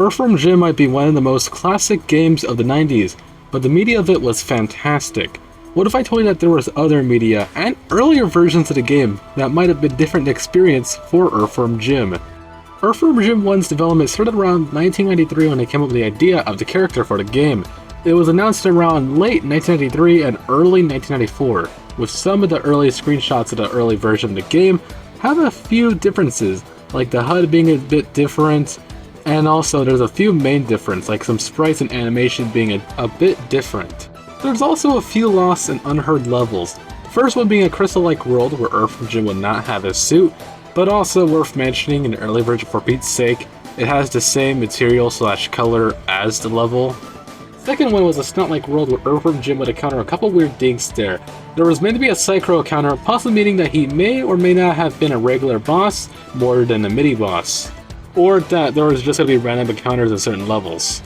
Earthworm Jim might be one of the most classic games of the 90s, but the media of it was fantastic. What if I told you that there was other media and earlier versions of the game that might have been different experience for Earthworm Jim? Earthworm Jim 1's development started around 1993 when they came up with the idea of the character for the game. It was announced around late 1993 and early 1994, with some of the early screenshots of the early version of the game have a few differences, like the HUD being a bit different, and also there's a few main differences, like some sprites and animation being a bit different. There's also a few lost and unheard levels, the first one being a crystal-like world where Earthworm Jim would not have his suit, but also worth mentioning in the early version for Pete's sake, it has the same material / color as the level. The second one was a stunt-like world where Earthworm Jim would encounter a couple weird things there. There was meant to be a Psycho encounter, possibly meaning that he may or may not have been a regular boss more than a mini-boss, or that there was just going to be random encounters in certain levels.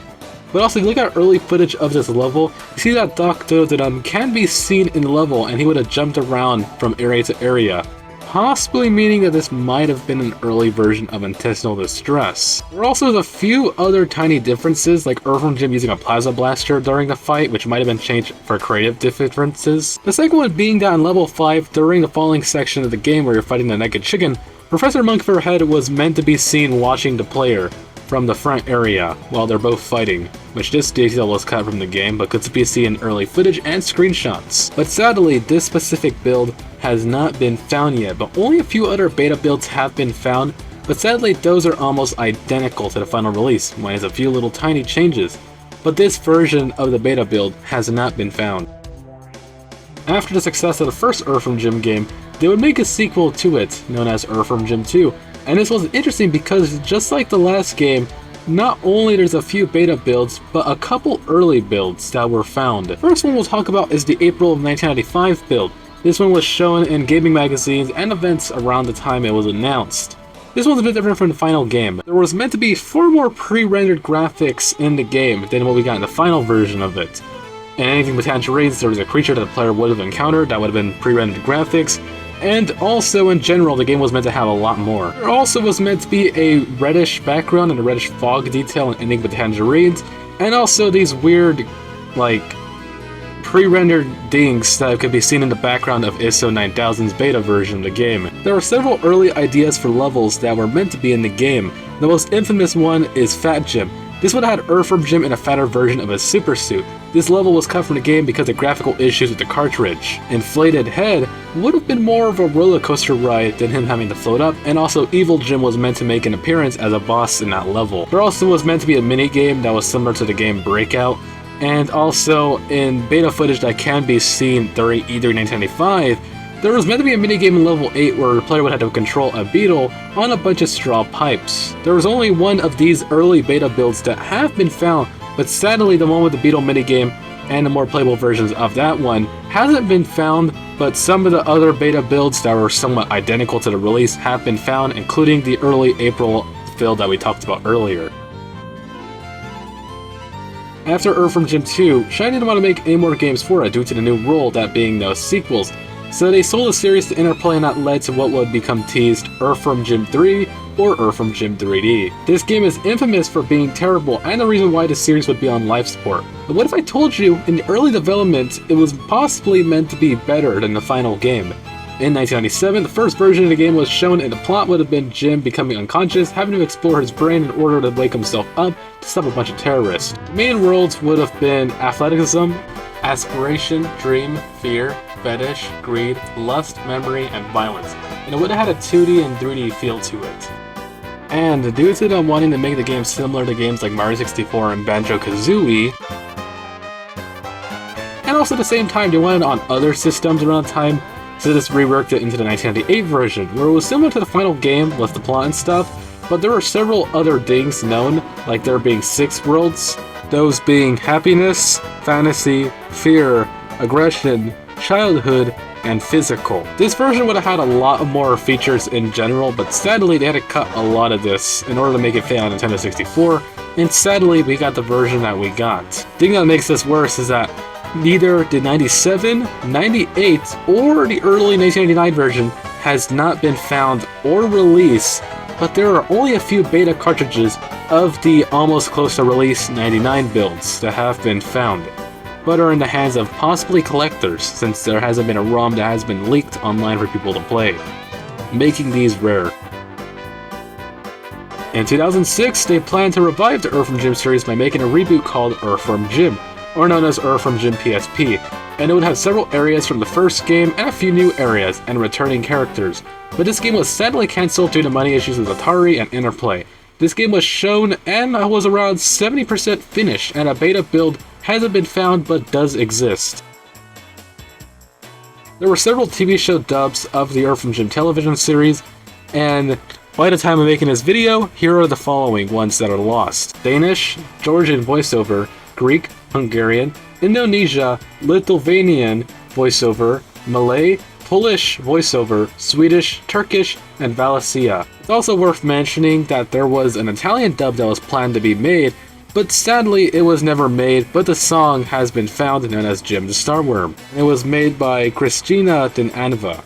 But also, if you look at early footage of this level, you see that Dr. can be seen in the level and he would have jumped around from area to area, possibly meaning that this might have been an early version of intestinal distress. There are also a few other tiny differences, like Earthworm Jim using a plasma blaster during the fight, which might have been changed for creative differences. The second one being that in level 5, during the falling section of the game where you're fighting the naked chicken, Professor Monkeyhead was meant to be seen watching the player from the front area while they're both fighting, which this detail was cut from the game but could be seen in early footage and screenshots. But sadly, this specific build has not been found yet, but only a few other beta builds have been found, but sadly those are almost identical to the final release, minus a few little tiny changes. But this version of the beta build has not been found. After the success of the first Earthworm Jim game, they would make a sequel to it, known as Earthworm Jim 2, and this was interesting because just like the last game, not only there's a few beta builds, but a couple early builds that were found. The first one we'll talk about is the April of 1995 build. This one was shown in gaming magazines and events around the time it was announced. This one's a bit different from the final game. There was meant to be 4 more pre-rendered graphics in the game than what we got in the final version of it. And anything with tangerines, there was a creature that the player would have encountered that would have been pre-rendered graphics, and also in general the game was meant to have a lot more. There also was meant to be a reddish background and a reddish fog detail and ending with tangerines, and also these weird, like, pre-rendered things that could be seen in the background of ISO 9000's beta version of the game. There are several early ideas for levels that were meant to be in the game. The most infamous one is Fat Jim. This would have had Earthworm Jim in a fatter version of his super suit. This level was cut from the game because of graphical issues with the cartridge. Inflated Head would have been more of a roller coaster ride than him having to float up, and also Evil Jim was meant to make an appearance as a boss in that level. There also was meant to be a mini-game that was similar to the game Breakout, and also in beta footage that can be seen during E3 1995, there was meant to be a minigame in level 8 where the player would have to control a beetle on a bunch of straw pipes. There was only one of these early beta builds that have been found, but sadly the one with the beetle minigame and the more playable versions of that one hasn't been found, but some of the other beta builds that were somewhat identical to the release have been found, including the early April build that we talked about earlier. After Earthworm Jim 2, Shiny didn't want to make any more games for it due to the new rule, that being no sequels. So they sold the series to Interplay, and that led to what would become teased Earthworm Jim 3 or Earthworm Jim 3D. This game is infamous for being terrible and the reason why the series would be on life support. But what if I told you in the early development it was possibly meant to be better than the final game? In 1997, the first version of the game was shown and the plot would have been Jim becoming unconscious, having to explore his brain in order to wake himself up to stop a bunch of terrorists. The main worlds would have been athleticism, aspiration, dream, fear, fetish, greed, lust, memory, and violence. And it would have had a 2D and 3D feel to it. And due to them wanting to make the game similar to games like Mario 64 and Banjo-Kazooie, and also at the same time they wanted it on other systems around the time, so this reworked it into the 1998 version, where it was similar to the final game with the plot and stuff, but there were several other things known, like there being 6 worlds, those being happiness, fantasy, fear, aggression, childhood, and physical. This version would have had a lot more features in general, but sadly they had to cut a lot of this in order to make it fit on Nintendo 64, and sadly we got the version that we got. The thing that makes this worse is that neither the 97, 98, or the early 1999 version has not been found or released but there are only a few beta cartridges of the almost close to release 99 builds that have been found, but are in the hands of possibly collectors since there hasn't been a ROM that has been leaked online for people to play, making these rare. In 2006, they planned to revive the Earthworm Jim series by making a reboot called Earthworm Jim, or known as Earthworm Jim PSP, and it would have several areas from the first game and a few new areas and returning characters. But this game was sadly cancelled due to money issues with Atari and Interplay. This game was shown and was around 70% finished, and a beta build hasn't been found but does exist. There were several TV show dubs of the Earthworm Jim television series, and by the time of making this video, here are the following ones that are lost: Danish, Georgian voiceover, Greek, Hungarian, Indonesia, Lithuanian voiceover, Malay, Polish voiceover, Swedish, Turkish, and Valencia. It's also worth mentioning that there was an Italian dub that was planned to be made, but sadly it was never made, but the song has been found, known as Jim the Starworm. It was made by Christinemiller.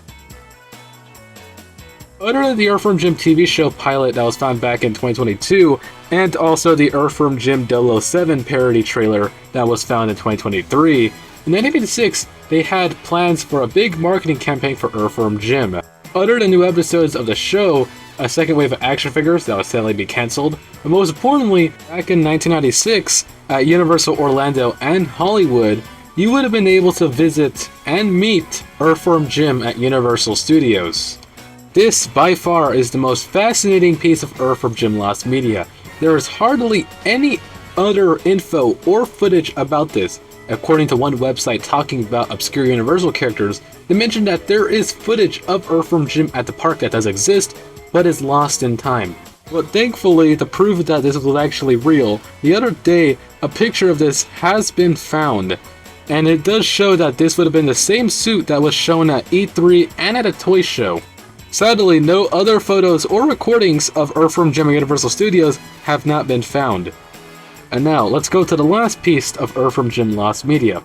Other than the Earthworm Jim TV show pilot that was found back in 2022, and also the Earthworm Jim 007 parody trailer that was found in 2023, in 1986 they had plans for a big marketing campaign for Earthworm Jim. Other than new episodes of the show, a second wave of action figures that would sadly be cancelled, but most importantly, back in 1996, at Universal Orlando and Hollywood, you would have been able to visit and meet Earthworm Jim at Universal Studios. This, by far, is the most fascinating piece of Earthworm Jim lost media. There is hardly any other info or footage about this. According to one website talking about obscure Universal characters, they mentioned that there is footage of Earthworm Jim at the park that does exist, but is lost in time. But thankfully, to prove that this was actually real, the other day, a picture of this has been found. And it does show that this would have been the same suit that was shown at E3 and at a toy show. Sadly, no other photos or recordings of Earthworm Jim at Universal Studios have not been found. And now, let's go to the last piece of Earthworm Jim lost media.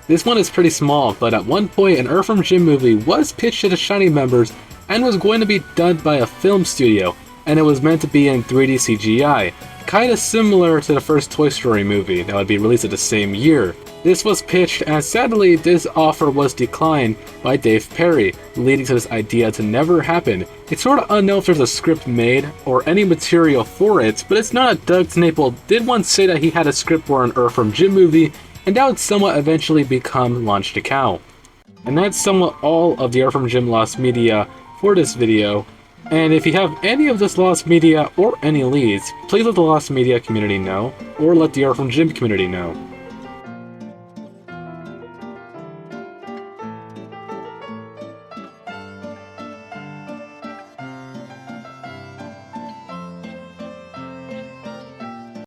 This one is pretty small, but at one point an Earthworm Jim movie was pitched to the Shiny members and was going to be done by a film studio, and it was meant to be in 3D CGI, kinda similar to the first Toy Story movie that would be released at the same year. This was pitched, and sadly this offer was declined by Dave Perry, leading to this idea to never happen. It's sort of unknown if there's a script made or any material for it, but it's not that Doug Snaple did once say that he had a script for an Earthworm Jim movie, and that would somewhat eventually become Launch the Cow. And that's somewhat all of the Earthworm Jim lost media for this video. And if you have any of this lost media or any leads, please let the lost media community know, or let the Earthworm Jim community know.